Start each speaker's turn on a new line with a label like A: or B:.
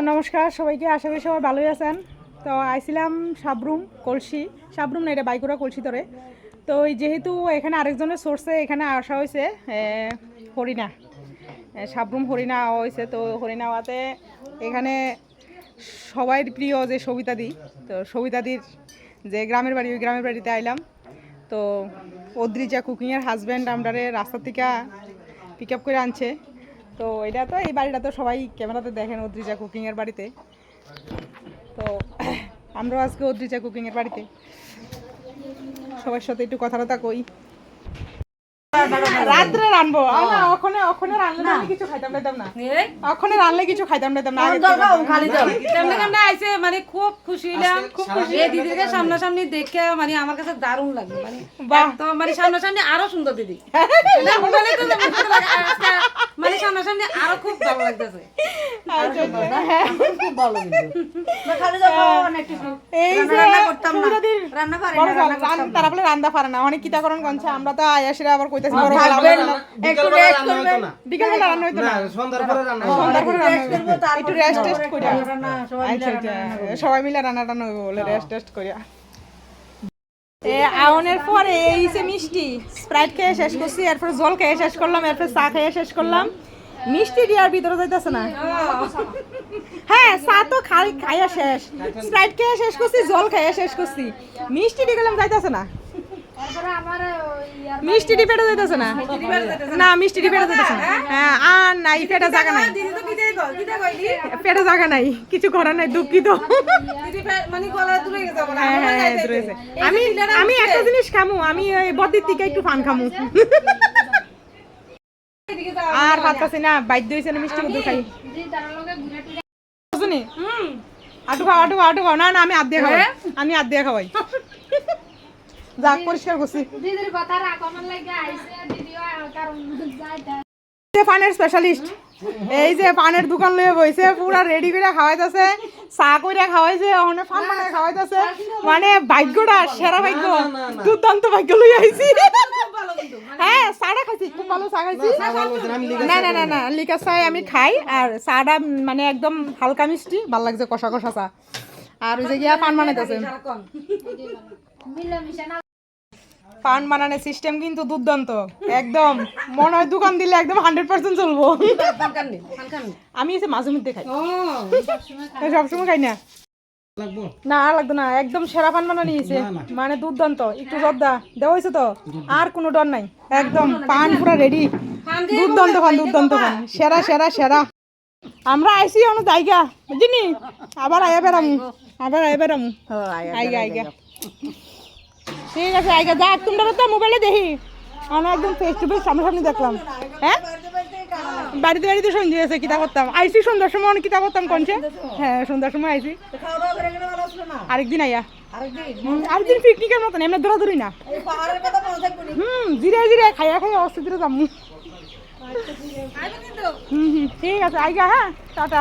A: নমস্কার সবাইকে, আশা করি সবাই ভালোই আছেন। তো আইছিলাম সাবরুম কলসি, সাবরুম না এটা বাইকুড়া কলসি ধরে। তো যেহেতু এখানে আরেকজনের সোর্সে এখানে আসা হয়েছে হরিণা, সাবরুম হরিণা হয়েছে। তো হরিণা হওয়াতে এখানে সবাই প্রিয় যে সবিতাদি, তো সবিতাদির যে গ্রামের বাড়ি, ওই গ্রামের বাড়িতে আইলাম। তো অদ্রিজা কুকিংয়ের হাজব্যান্ড আমরারে রাস্তা থেকে পিক আপ করে আনছে। তো এটা তো এই বাড়িটা তো সবাই ক্যামেরাতে দেখেন, অদ্রিজা কুকিংয়ের বাড়িতে। তো আমরাও আজকে অদ্রিজা কুকিংয়ের বাড়িতে সবার সাথে একটু কথা কই। রাত্রে রানবো না, ওখানে ওখানে রানলে কিছু খাইতাম না, ওখানে রানলে কিছু খাইতাম না।
B: আমরা আইছে মানে খুব খুশি হইলাম, খুব খুশি। এই দিদিকে সামনাসামনি দেখে মানে আমার কাছে দারুণ লাগলো, মানে তো মানে সামনাসামনি আরো সুন্দর দিদি, মানে সামনাসামনি আরো খুব ভালো লাগতেছে। খুব ভালো
A: তারপরে রান্না পারে না, অনেক কিতা করেন কনছে। আমরা তো আয়াসিরা আবার কইতেছি একটু রেস্ট টেস্ট করিয়া সবাই মিলে রান্না টান্না হইব বলে রেস্ট টেস্ট করিয়া। আওনের পরে এইছে মিষ্টি, স্প্রাইট খেয়ে শেষ করছি, এরপর জল খেয়ে শেষ করলাম, এরপর চা খেয়ে শেষ করলাম। মিষ্টি দিয়ার ভিতরে যাইতেছে না। হ্যাঁ, চা তো খাইয়া শেষ, স্প্রাইট খেয়ে শেষ করছি, জল খেয়ে শেষ করছি, মিষ্টি দিয়ে গেলাম যাইতেছে না। মিষ্টি ডি পেটে যাইতেছে না, না মিষ্টি ডি পেটে যাইতেছে না। হ্যাঁ আর নাই, পেটে জায়গা নাই, পেটে জায়গা নাই, কিছু করার নাই, দুঃখিত। আমি আমি একটা জিনিস খামু, আমি ওই বদির থেকে একটু ফান খামু, আর পারতাছি না, বাধ্য হয়েছে না মিষ্টি মধ্যে খাই। আটু খাও, আটু আটু খাও। না না, আমি আধ দিয়ে খাওয়াই, আমি আধ দিয়ে খাওয়াই। যাক পরিষ্কার করছি। দিদির কথা রাখ, আমার লাগি আইছে দিদিও কারণ যাইতা পানের স্পেশালিস্ট। এই যে পানের দোকান লয়ে বইছে, পুরা রেডি করে খাওয়াইতাছে, চা কইরা খাওয়াইছে, ওখানে পান বানায় খাওয়াইতাছে। মানে ভাগ্যটা সেরা ভাগ্য, দুর্দান্ত ভাগ্য লই আইছি। হ্যাঁ চাটা খাইছি, খুব ভালো চা খাইছি। না না না না, লিকার চা আমি খাই, আর চাটা মানে একদম হালকা মিষ্টি, ভাল লাগছে, কষা কষা চা। আর ওই যে গিয়া পান বানাইতেছে, পান বানানোর সিস্টেম কিন্তু দুর্দান্ত একদম। মনে হয় দোকান দিলে একদম 100% চলবো। আমি এসে মাঝে মধ্যে খাই, সবসময় খাই না। না লাগতো না, একদম সেরা পান বানানো নিয়েছে, মানে দুর্দান্ত। একটু জর্দা দেওয়া হয়েছে তো, আর কোনো ডর নাই, একদম পান পুরো রেডি। দুর্দান্ত পান, দুর্দান্ত পান, সেরা সেরা সেরা। আমরা আইসি অন্য জায়গা বুঝিনি, আবার আয়া বেড়ামু, আবার আয়া বেড়ামু, আইগা আইগা। ঠিক আছে আইগা, যাক তোমরা তো মোবাইলে দেখি, আমরা একদম ফেস টু ফেস সামনাসামনি দেখলাম। হ্যাঁ বাড়িতে বাড়িতে সন্ধ্যে আছে, কিতা করতাম আইসি সন্ধ্যার সময়, অনেক কিতা করতাম কনছে। হ্যাঁ সন্ধ্যার সময় আইসি, আরেকদিন আইয়া, আরেকদিন পিকনিকের মতন, এমনি দৌড়াদৌড়ি না। জিরে জিরে খাইয়া খাইয়া অস্থির যাবো। ঠিক আছে আইগা, হ্যাঁ টাটা।